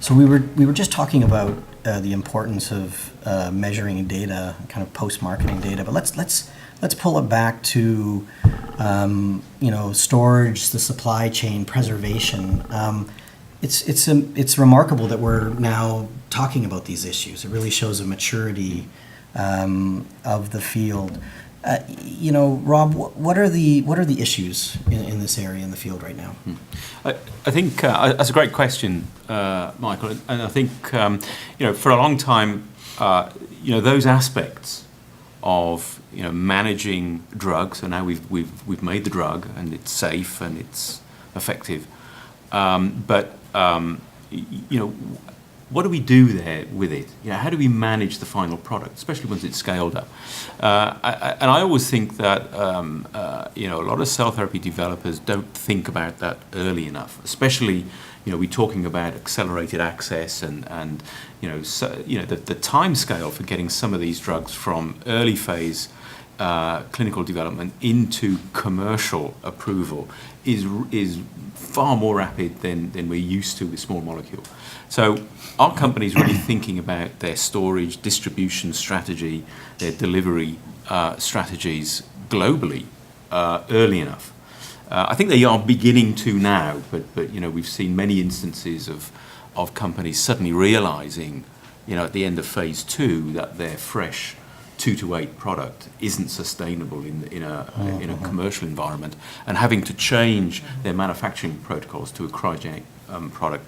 So we were just talking about the importance of measuring data, kind of post-marketing data. But let's pull it back to storage, the supply chain, preservation. It's remarkable that we're now talking about these issues. It really shows a maturity of the field. Rob, what are the issues in this area in the field right now? I think that's a great question, Michael. And I think for a long time, those aspects of managing drugs. So now we've made the drug and it's safe and it's effective. But what do we do there with it? How do we manage the final product, especially once it's scaled up? And I always think that a lot of cell therapy developers don't think about that early enough. Especially, we're talking about accelerated access and the time scale for getting some of these drugs from early phase clinical development into commercial approval is far more rapid than we're used to with small molecule. So our company's really thinking about their storage, distribution strategy, their delivery strategies globally early enough. I think they are beginning to now, but we've seen many instances of companies suddenly realizing, at the end of phase 2 that their fresh 2 to 8 product isn't sustainable in a commercial environment, and having to change their manufacturing protocols to a cryogenic product,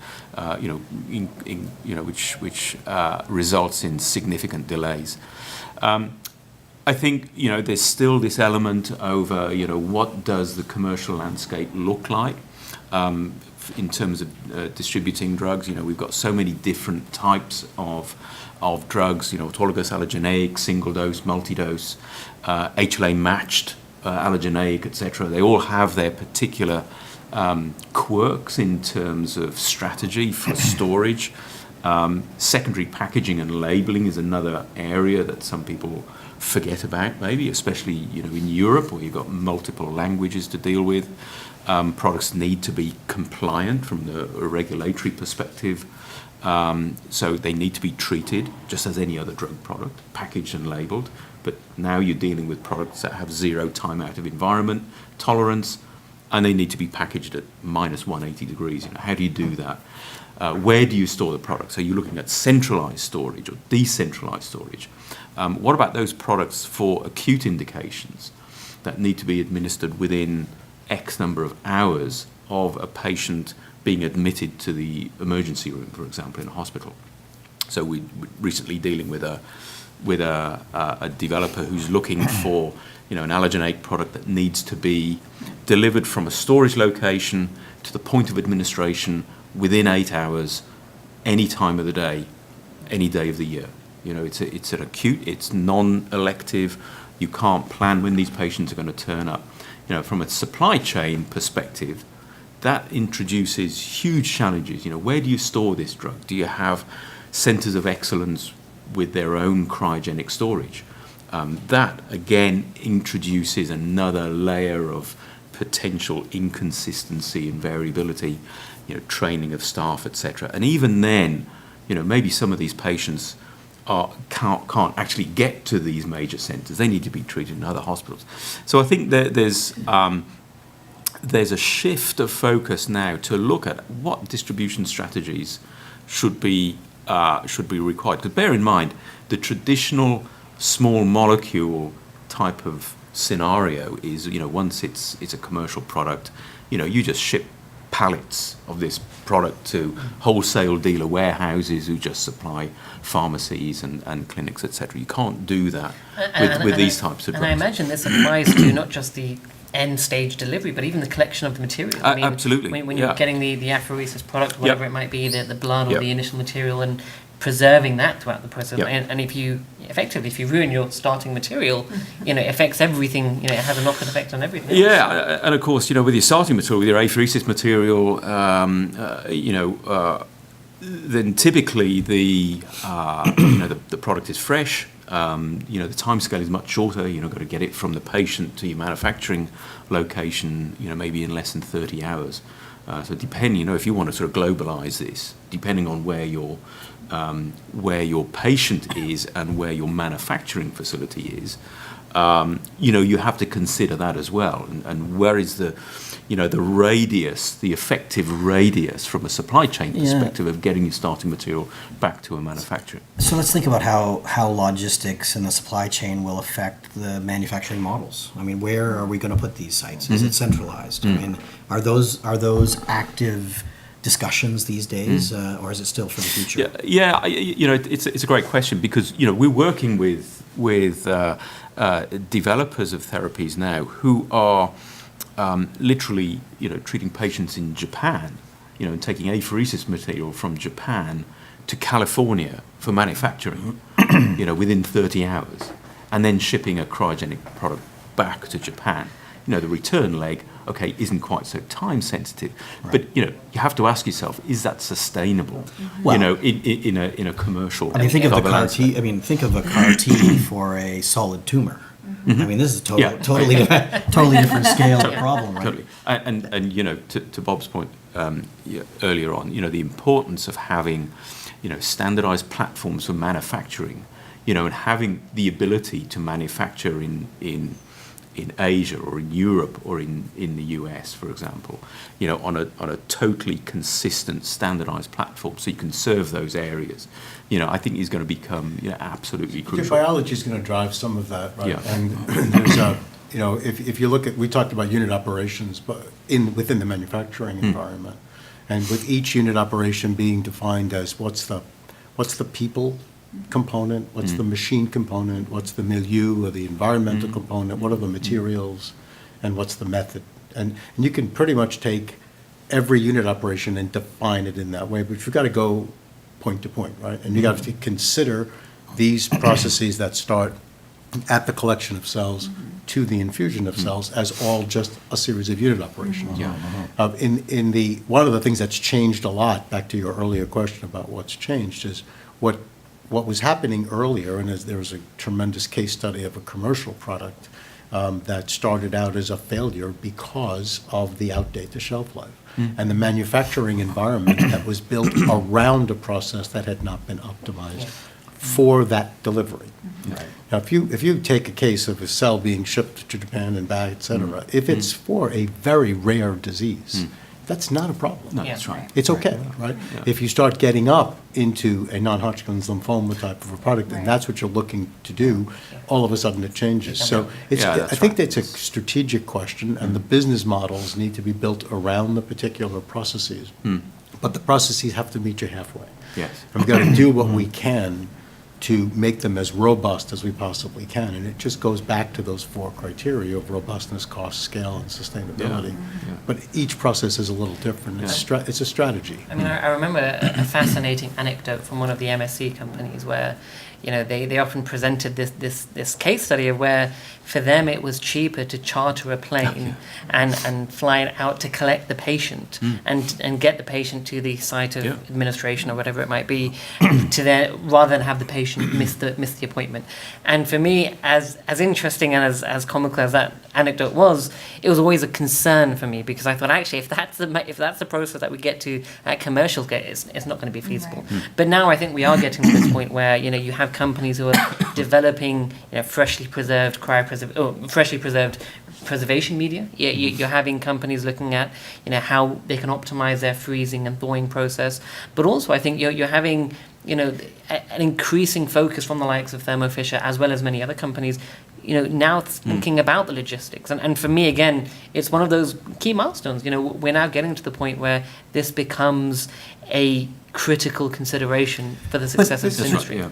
which results in significant delays. I think there's still this element over what does the commercial landscape look like in terms of distributing drugs. We've got so many different types of drugs, autologous, allogeneic, single dose, multi-dose, HLA matched, allogeneic, etc. They all have their particular quirks in terms of strategy for storage. Secondary packaging and labeling is another area that some people forget about, maybe, especially in Europe, where you've got multiple languages to deal with. Products need to be compliant from the regulatory perspective. So they need to be treated just as any other drug product, packaged and labeled. But now you're dealing with products that have 0 time out of environment tolerance, and they need to be packaged at minus 180 degrees. How do you do that? Where do you store the product? So you're looking at centralized storage or decentralized storage. What about those products for acute indications that need to be administered within X number of hours of a patient being admitted to the emergency room, for example, in a hospital? So we're recently dealing with a developer who's looking for an allogeneic product that needs to be delivered from a storage location to the point of administration within 8 hours, any time of the day, any day of the year. It's an acute, it's non-elective. You can't plan when these patients are going to turn up. From a supply chain perspective, that introduces huge challenges. Where do you store this drug? Do you have centers of excellence with their own cryogenic storage? That, again, introduces another layer of potential inconsistency and variability, training of staff, etc. And even then, maybe some of these patients can't actually get to these major centers. They need to be treated in other hospitals. So I think there's a shift of focus now to look at what distribution strategies should be required. Because bear in mind, the traditional small molecule type of scenario is, once it's a commercial product, you just ship pallets of this product to wholesale dealer warehouses who just supply pharmacies and clinics, etc. You can't do that with these types of drugs. And I imagine this applies to not just the end stage delivery, but even the collection of the material. Absolutely. When you're getting the apheresis product, whatever it might be, the blood or the initial material, and preserving that throughout the process. And if you ruin your starting material, it affects everything. It has a knock-on effect on everything else. And of course, with your starting material, with your apheresis material, then typically the product is fresh. The time scale is much shorter. You've got to get it from the patient to your manufacturing location, maybe in less than 30 hours. So depending, if you want to sort of globalize this, depending on where your patient is and where your manufacturing facility is, you have to consider that as well. And where is the radius, the effective radius from a supply chain perspective of getting your starting material back to a manufacturer? So let's think about how logistics and the supply chain will affect the manufacturing models. I mean, where are we going to put these sites? Is it centralized? I mean, are those active discussions these days, or is it still for the future? It's a great question, because we're working with developers of therapies now who are literally treating patients in Japan, and taking apheresis material from Japan to California for manufacturing, within 30 hours, and then shipping a cryogenic product back to Japan. The return leg, isn't quite so time sensitive, but you have to ask yourself, is that sustainable? Well, in a commercial. I mean, think of the CAR T. I mean, think of a CAR T for a solid tumor. I mean, this is totally different scale of problem, right? Totally. And to Bob's point earlier on, the importance of having standardized platforms for manufacturing, and having the ability to manufacture in Asia or in Europe or in the US, for example, on a totally consistent, standardized platform, so you can serve those areas. I think is going to become absolutely crucial. Your biology is going to drive some of that, right? Yeah. And there's if you look at, we talked about unit operations, but within the manufacturing environment, and with each unit operation being defined as what's the people component, what's the machine component, what's the milieu or the environmental component, what are the materials, and what's the method. And you can pretty much take every unit operation and define it in that way, but you've got to go point to point, right? And you got to consider these processes that start at the collection of cells to the infusion of cells as all just a series of unit operations. One of the things that's changed a lot, back to your earlier question about what's changed, is what was happening earlier, and there was a tremendous case study of a commercial product that started out as a failure because of the outdate, the shelf life, and the manufacturing environment that was built around a process that had not been optimized for that delivery. Right. Now, if you take a case of a cell being shipped to Japan and back, et cetera, if it's for a very rare disease, that's not a problem. No, that's right. It's okay, right? Yeah. If you start getting up into a non-Hodgkin's lymphoma type of a product, and that's what you're looking to do, all of a sudden it changes. So I think that's a strategic question, and the business models need to be built around the particular processes. But the processes have to meet you halfway. Yes. And we've got to do what we can to make them as robust as we possibly can. And it just goes back to those 4 criteria of robustness, cost, scale, and sustainability. But each process is a little different. It's a strategy. I mean, I remember a fascinating anecdote from one of the MSC companies where, they often presented this case study of where for them it was cheaper to charter a plane and fly out to collect the patient and get the patient to the site of administration or whatever it might be, rather than have the patient miss the appointment. And for me, as interesting and as comical as that anecdote was, it was always a concern for me, because I thought, actually, if that's the process that we get to at commercial scale, it's not going to be feasible. Right. But now I think we are getting to this point where you have companies who are developing freshly preserved preservation media. You're having companies looking at how they can optimize their freezing and thawing process, but also I think you're having an increasing focus from the likes of Thermo Fisher, as well as many other companies, now thinking about the logistics. And for me, again, it's one of those key milestones. We're now getting to the point where this becomes a critical consideration for the success of this industry. Right,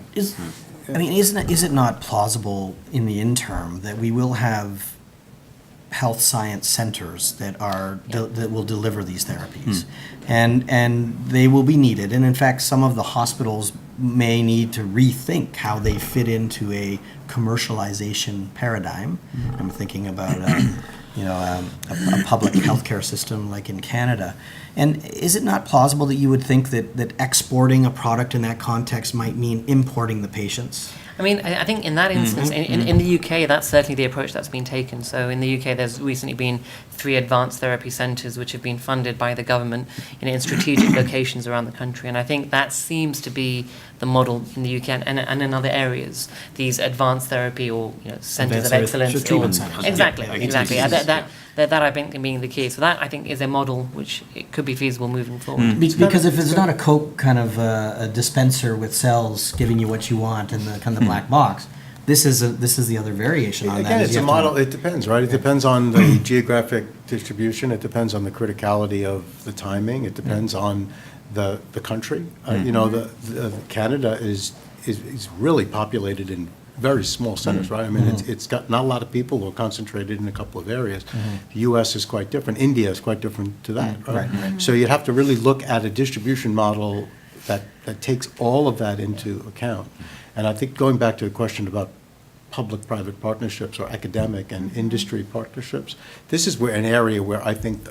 Is it not plausible in the interim that we will have health science centers that that will deliver these therapies, and they will be needed, and in fact some of the hospitals may need to rethink how they fit into a commercialization paradigm. I'm thinking about a public healthcare system like in Canada. And is it not plausible that you would think that exporting a product in that context might mean importing the patients? I mean, I think in that instance, in the UK, that's certainly the approach that's been taken. So in the UK, there's recently been 3 advanced therapy centres which have been funded by the government, in strategic locations around the country. And I think that seems to be the model in the UK and in other areas. These advanced therapy or centres of excellence. Treatment centers. Exactly, Yeah, exactly. exactly. That I think being the key. So that I think is a model which it could be feasible moving forward. Because if it's not a Coke kind of a dispenser with cells giving you what you want in the kind of black box, this is the other variation on that. Again, is it's you a have to- model, it depends, right? It depends on the geographic distribution, it depends on the criticality of the timing, it depends on the country. Canada is really populated in very small centers, right? I mean, it's got not a lot of people, or concentrated in a couple of areas. The U.S. is quite different. India is quite different to that, right? So you'd have to really look at a distribution model that takes all of that into account. And I think going back to the question about public-private partnerships or academic and industry partnerships, this is where an area where I think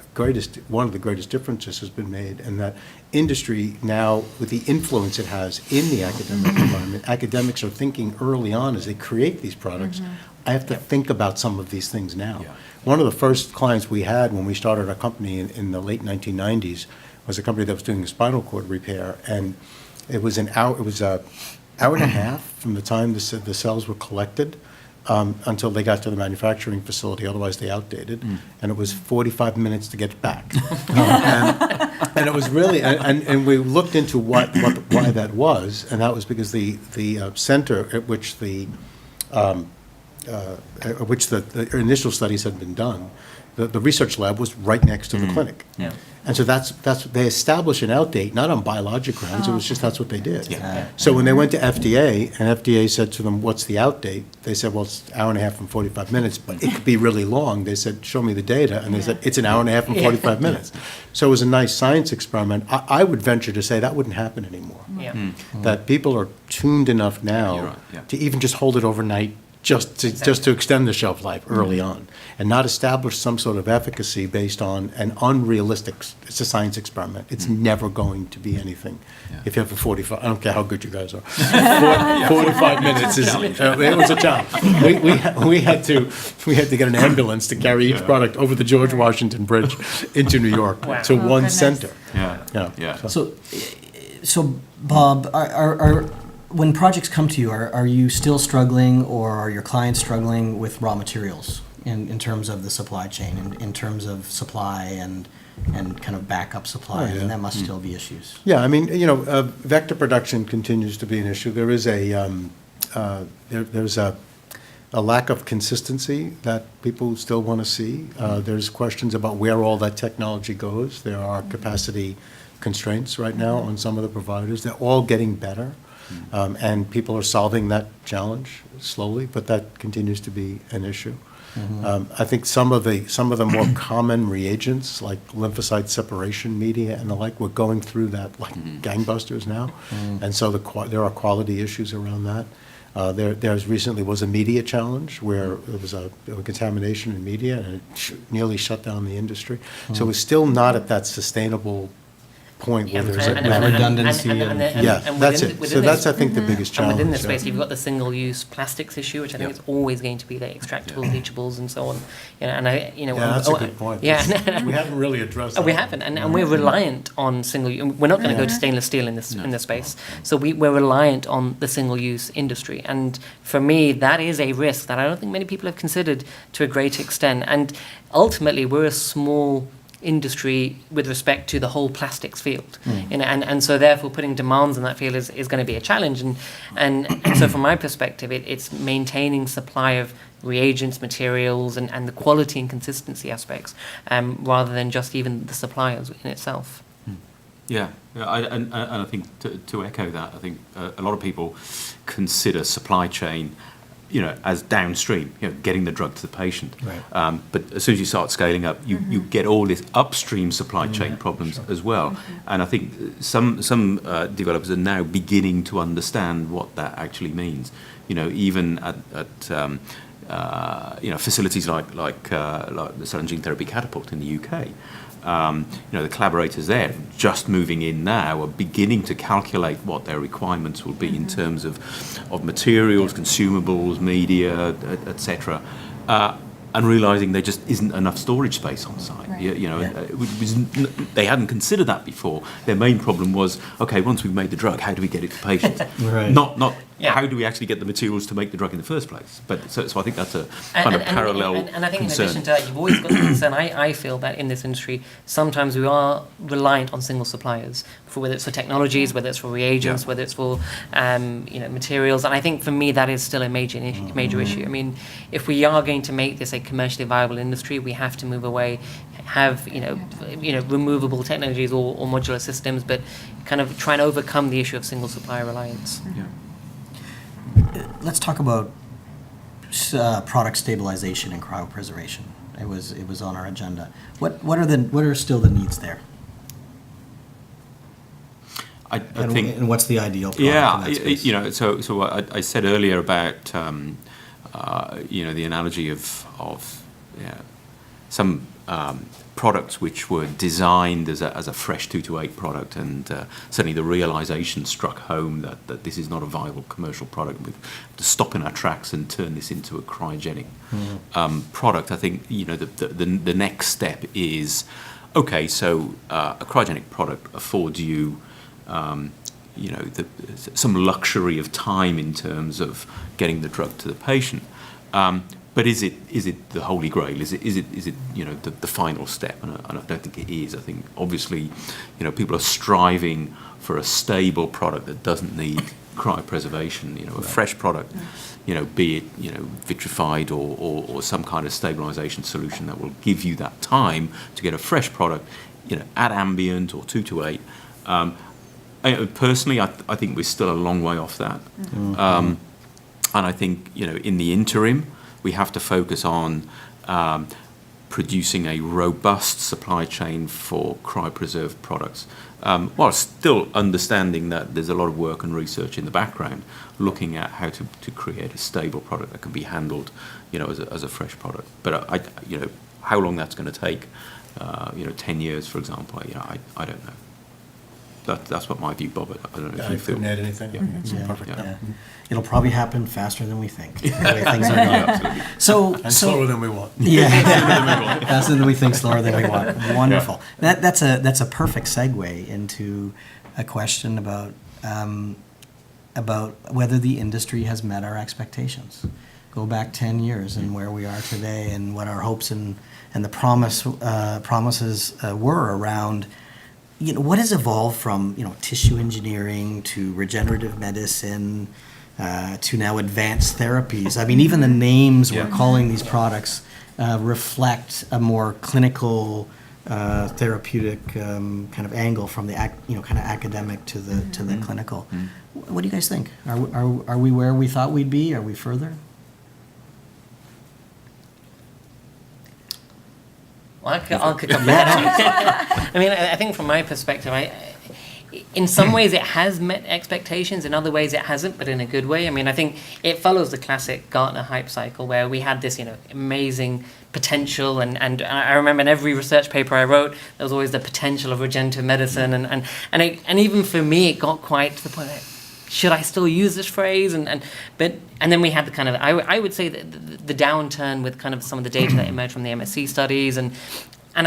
one of the greatest differences has been made, and that industry now, with the influence it has in the academic environment, academics are thinking early on as they create these products, I have to think about some of these things now. Yeah. One of the first clients we had when we started our company in the late 1990s was a company that was doing spinal cord repair, and it was an hour and a half from the time the cells were collected until they got to the manufacturing facility, otherwise they outdated, and it was 45 minutes to get back. And it was really, and we looked into why that was, and that was because the center at which the initial studies had been done, the research lab was right next to the clinic. Yeah. And so that's they established an outdate, not on biologic grounds, it was just that's what they did. Yeah. So when they went to FDA, and FDA said to them, what's the outdate? They said, well, it's an hour and a half and 45 minutes, but it could be really long. They said, show me the data, and they said, it's an hour and a half and 45 minutes. So it was a nice science experiment. I would venture to say that wouldn't happen anymore. Yeah. That people are tuned enough You're now right, yeah. to even just hold it overnight, just to extend the shelf life early on, and not establish some sort of efficacy based on an unrealistic, it's a science experiment. It's never going to be anything. Yeah. If you have a 45, I don't care how good you guys are. 45 minutes is, it was a challenge. We had to get an ambulance to carry each product over the George Washington Bridge into New York Wow. to one goodness. center. Yeah. So Bob, are when projects come to you, are you still struggling, or are your clients struggling with raw materials in terms of the supply chain, in terms of supply and kind of backup supply? Oh, yeah. And that must still be issues. Yeah, I mean, vector production continues to be an issue. There is there's a lack of consistency that people still want to see. There's questions about where all that technology goes. There are capacity constraints right now on some of the providers. They're all getting better, and people are solving that challenge slowly, but that continues to be an issue. I think some of the more common reagents, like lymphocyte separation media and the like, we're going through that like gangbusters now, and so there are quality issues around that. There's recently was a media challenge where there was a contamination in media, and it nearly shut down the industry. So we're still not at that sustainable point where there's redundancy that's it. So that's, I think, the biggest challenge. And within this yeah. space, you've got the single-use plastics issue, which I think is always going to be there, extractables, leachables, and so on. And That's a good point. Yeah, We haven't really addressed that. we haven't, and we're reliant on single. We're not going to go to stainless steel in this space. So we're reliant on the single-use industry, and for me, that is a risk that I don't think many people have considered to a great extent. And ultimately, we're a small industry with respect to the whole plastics field, and so therefore putting demands on that field is going to be a challenge, and so from my perspective it's maintaining supply of reagents, materials, and the quality and consistency aspects, rather than just even the suppliers in itself. And I think to echo that, I think a lot of people consider supply chain as downstream, getting the drug to the patient. Right. But as soon as you start scaling up, you get all this upstream supply chain problems as well. And I think some developers are now beginning to understand what that actually means. Even at facilities like the Cell and Gene Therapy Catapult in the UK. The collaborators there, just moving in now, are beginning to calculate what their requirements will be in terms of materials, consumables, media, etc. And realizing there just isn't enough storage space on site. Right. They hadn't considered that before. Their main problem was, okay, once we've made the drug, how do we get it to patients? Right. Not how do we actually get the materials to make the drug in the first place? But so I think that's a kind of parallel and I think concern. in addition to that, you've always got the concern. I feel that in this industry, sometimes we are reliant on single suppliers, for whether it's for technologies, whether it's for reagents, whether it's for materials. And I think for me that is still a major issue. I mean, if we are going to make this a commercially viable industry, we have to move away, have removable technologies or modular systems, but kind of try and overcome the issue of single supplier reliance. Yeah. Let's talk about product stabilization and cryopreservation. It was on our agenda. What are still the needs there? I think, and what's the ideal product in that space? So what I said earlier about the analogy of some products which were designed as a fresh 2-to-8 product, and suddenly the realization struck home that this is not a viable commercial product. We have to stop in our tracks and turn this into a cryogenic product. I think the next step is, okay, so a cryogenic product affords you some luxury of time in terms of getting the drug to the patient. But is it the holy grail? Is it the final step? And I don't think it is. I think obviously, people are striving for a stable product that doesn't need cryopreservation. A fresh product, be it vitrified or some kind of stabilization solution that will give you that time to get a fresh product, at ambient or 2-to-8. Personally, I think we're still a long way off that. And I think in the interim, we have to focus on producing a robust supply chain for cryopreserved products, while still understanding that there's a lot of work and research in the background looking at how to create a stable product that can be handled, as a fresh product. But how long that's going to take, 10 years, for example, I don't know. That's what my view, Bob. I don't know if you feel. Couldn't add anything. Yeah. It's perfect. Yeah. It'll probably happen faster than we think. The way things are going. Absolutely. And slower than we want. Yeah, faster than we think, slower than we want. Wonderful. That's a perfect segue into a question about whether the industry has met our expectations. Go back 10 years and where we are today, and what our hopes and the promises were around. What has evolved from tissue engineering to regenerative medicine to now advanced therapies? I mean, even the names we're calling these products reflect a more clinical, therapeutic kind of angle from the kind of academic to the clinical. What do you guys think? Are we where we thought we'd be? Are we further? Well, I'll kick off that. I mean, I think from my perspective, in some ways it has met expectations, in other ways it hasn't, but in a good way. I mean, I think it follows the classic Gartner hype cycle where we had this, amazing potential, and I remember in every research paper I wrote, there was always the potential of regenerative medicine, and even for me, it got quite to the point that, should I still use this phrase? And then we had the kind of, I would say the downturn with kind of some of the data that emerged from the MSc studies, and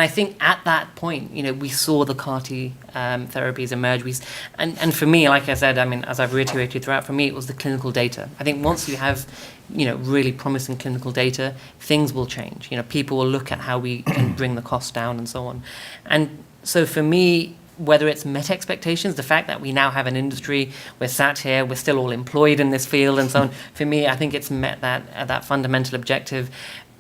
I think at that point, we saw the CAR-T therapies emerge. And for me, like I said, I mean, as I've reiterated throughout, for me it was the clinical data. I think once you have, really promising clinical data, things will change. People will look at how we can bring the cost down and so on. And so for me, whether it's met expectations, the fact that we now have an industry, we're sat here, we're still all employed in this field and so on, for me, I think it's met that fundamental objective.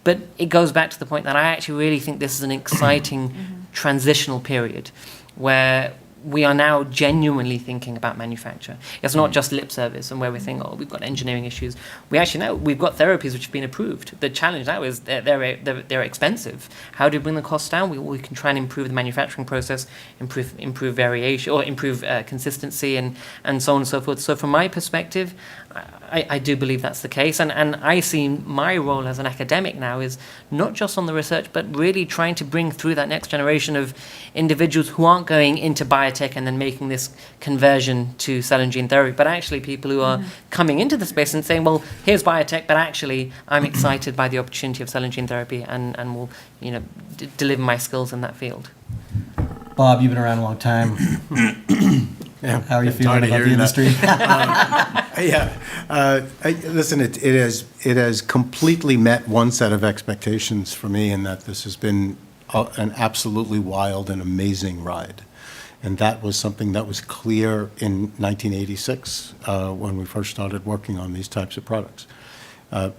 But it goes back to the point that I actually really think this is an exciting transitional period where we are now genuinely thinking about manufacture. It's not just lip service and where we think, we've got engineering issues. We actually know we've got therapies which have been approved. The challenge now is they're expensive. How do we bring the costs down? We can try and improve the manufacturing process, improve variation, or improve consistency, and so on and so forth. So from my perspective, I do believe that's the case, and I see my role as an academic now is not just on the research, but really trying to bring through that next generation of individuals who aren't going into biotech and then making this conversion to cell and gene therapy, but actually people who are coming into the space and saying, well, here's biotech, but actually I'm excited by the opportunity of cell and gene therapy and will, deliver my skills in that field. Bob, you've been around a long time. Yeah, How are you I'm feeling tired of about the hearing industry? Listen, it has completely met one set of expectations for me, in that this has been an absolutely wild and amazing ride. And that was something that was clear in 1986 when we first started working on these types of products. I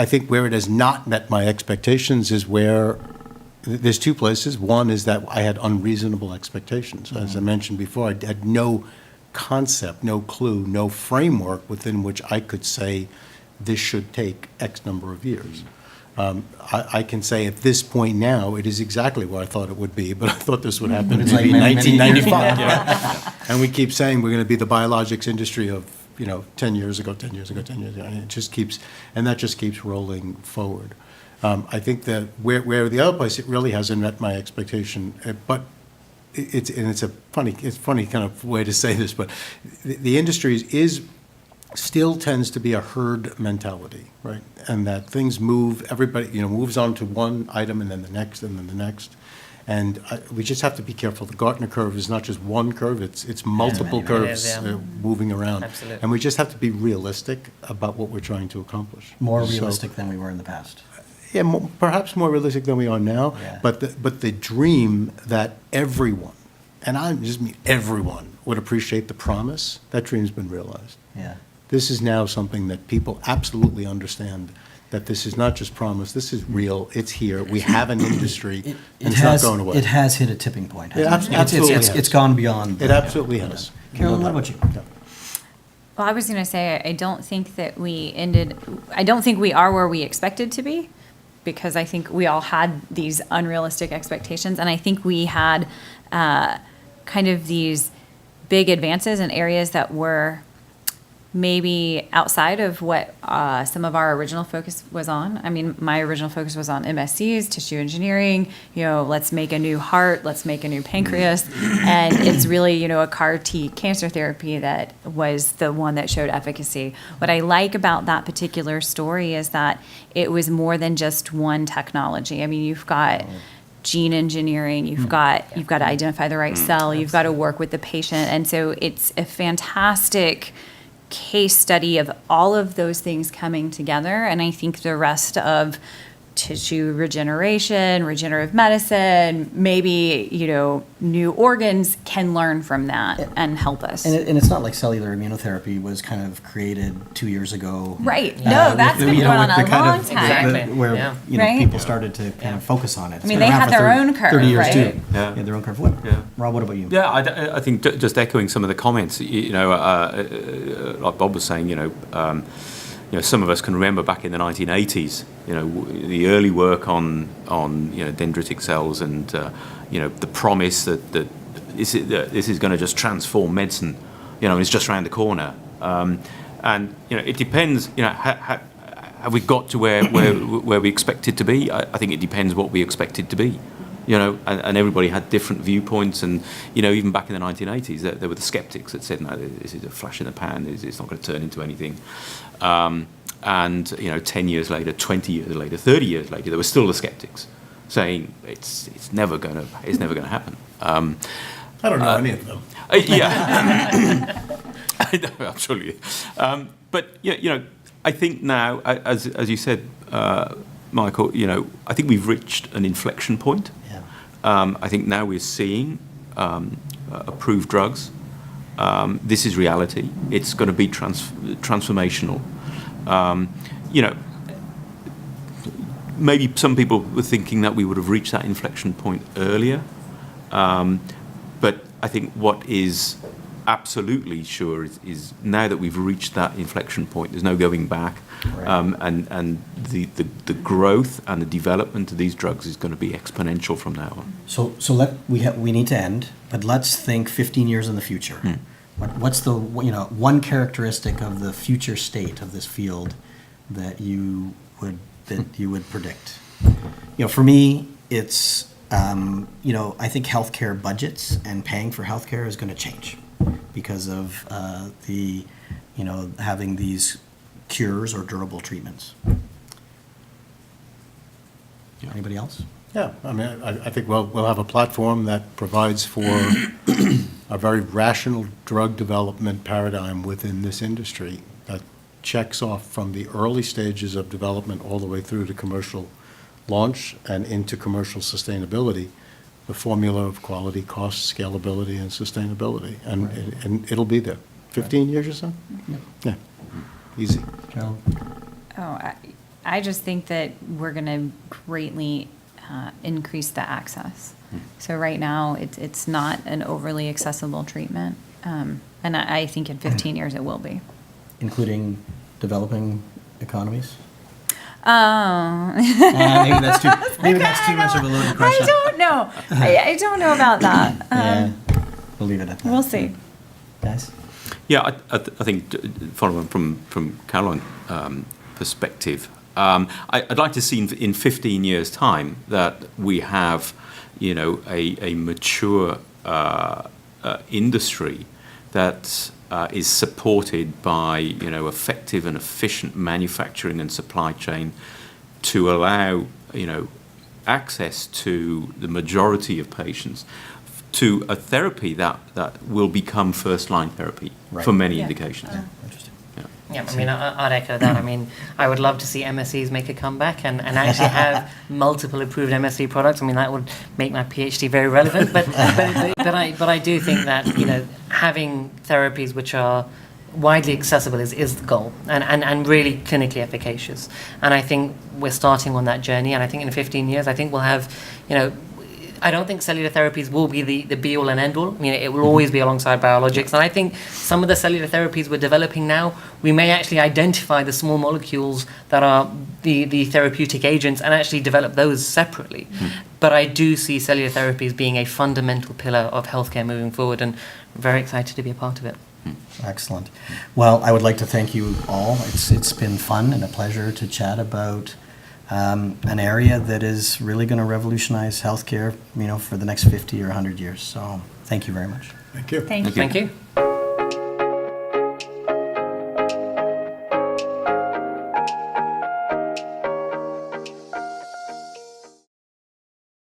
think where it has not met my expectations is where there's two places. One is that I had unreasonable expectations. As I mentioned before, I had no concept, no clue, no framework within which I could say this should take X number of years. I can say at this point now, it is exactly what I thought it would be, but I thought this would happen It's maybe like in many, many years 1995. And we keep saying we're going to be the biologics industry of 10 years ago, 10 years ago, 10 years ago, and that just keeps rolling forward. I think that where the other place, it really hasn't met my expectation, but it's a funny kind of way to say this, but the industry still tends to be a herd mentality, right? And that things move, everybody moves on to one item and then the next and then the next. And we just have to be careful. The Gartner curve is not just one curve, it's multiple curves moving around. Absolutely. And we just have to be realistic about what we're trying to accomplish. More So- realistic than we were in the past. Yeah, perhaps more realistic than we are now, Yeah. but the dream that everyone, and I just mean everyone, would appreciate the promise, that dream's been realized. Yeah. This is now something that people absolutely understand, that this is not just promise, this is real, it's here, we have an industry, and it's not going away. It has hit a tipping point. It hasn't absolutely has. It's gone beyond. It absolutely has. Carolyn, what about you? Well, I was going to say, I don't think we are where we expected to be, because I think we all had these unrealistic expectations, and I think we had kind of these big advances in areas that were maybe outside of what some of our original focus was on. I mean, my original focus was on MSCs, tissue engineering, let's make a new heart, let's make a new pancreas. And it's really, a CAR T cancer therapy that was the one that showed efficacy. What I like about that particular story is that it was more than just one technology. I mean, you've got gene engineering, you've got to identify the right cell, you've got to work with the patient. And so it's a fantastic case study of all of those things coming together. And I think the rest of tissue regeneration, regenerative medicine, maybe, new organs can learn from that and help us. And it's not like cellular immunotherapy was kind of created 2 years ago. Right. No, that's been going on a long time. Exactly. Where Yeah. Right? people started to kind of focus on it. I mean, they had their own curve, 30 years right? too. Yeah. Their own curve. Yeah. Rob, what about you? Yeah, I think just echoing some of the comments, like Bob was saying, some of us can remember back in the 1980s, the early work on dendritic cells and, the promise that this is going to just transform medicine, and it's just around the corner. And, it depends, have we got to where we expect it to be? I think it depends what we expect it to be. And everybody had different viewpoints, and even back in the 1980s, there were the skeptics that said, no, this is a flash in the pan, it's not going to turn into anything. And 10 years later, 20 years later, 30 years later, there were still the skeptics saying it's never going to happen. I don't know any of them. Yeah, I know, absolutely. But I think now, as you said, Michael, I think we've reached an inflection point. Yeah. I think now we're seeing approved drugs. This is reality. It's going to be transformational. Maybe some people were thinking that we would have reached that inflection point earlier. But I think what is absolutely sure is now that we've reached that inflection point, there's no going back. Right. And the growth and the development of these drugs is going to be exponential from now on. So we need to end, but let's think 15 years in the future. What's the, one characteristic of the future state of this field that you would predict? For me, it's, I think healthcare budgets and paying for healthcare is going to change because of having these cures or durable treatments. Yeah. Anybody else? Yeah, I mean, I think we'll have a platform that provides for a very rational drug development paradigm within this industry that checks off from the early stages of development all the way through to commercial launch and into commercial sustainability, the formula of quality, cost, scalability, and sustainability. And it'll be there. 15 years or so? Yeah, easy. Carol? I just think that we're going to greatly increase the access. So right now, it's not an overly accessible treatment. And I think in 15 years it will be. Including developing economies? Oh. Maybe that's too much of a loaded question. I don't know. I don't know about that. Yeah, we'll leave it at that. We'll see. Guys? Yeah, I think following from Carolyn's perspective, I'd like to see in 15 years' time that we have, a mature industry that is supported by, effective and efficient manufacturing and supply chain to allow, access to the majority of patients to a therapy that will become first-line therapy for many indications. Interesting. Yeah, I mean, I'd echo that. I mean, I would love to see MSCs make a comeback and actually have multiple approved MSC products. I mean, that would make my PhD very relevant. But I do think that, having therapies which are widely accessible is the goal and really clinically efficacious. And I think we're starting on that journey. And I think in 15 years, I think we'll have, I don't think cellular therapies will be the be-all and end-all. I mean, it will always be alongside biologics. And I think some of the cellular therapies we're developing now, we may actually identify the small molecules that are the therapeutic agents and actually develop those separately. But I do see cellular therapies being a fundamental pillar of healthcare moving forward, and I'm very excited to be a part of it. Excellent. Well, I would like to thank you all. It's been fun and a pleasure to chat about an area that is really going to revolutionize healthcare, for the next 50 or 100 years. So thank you very much. Thank you. Thank you. Thank you.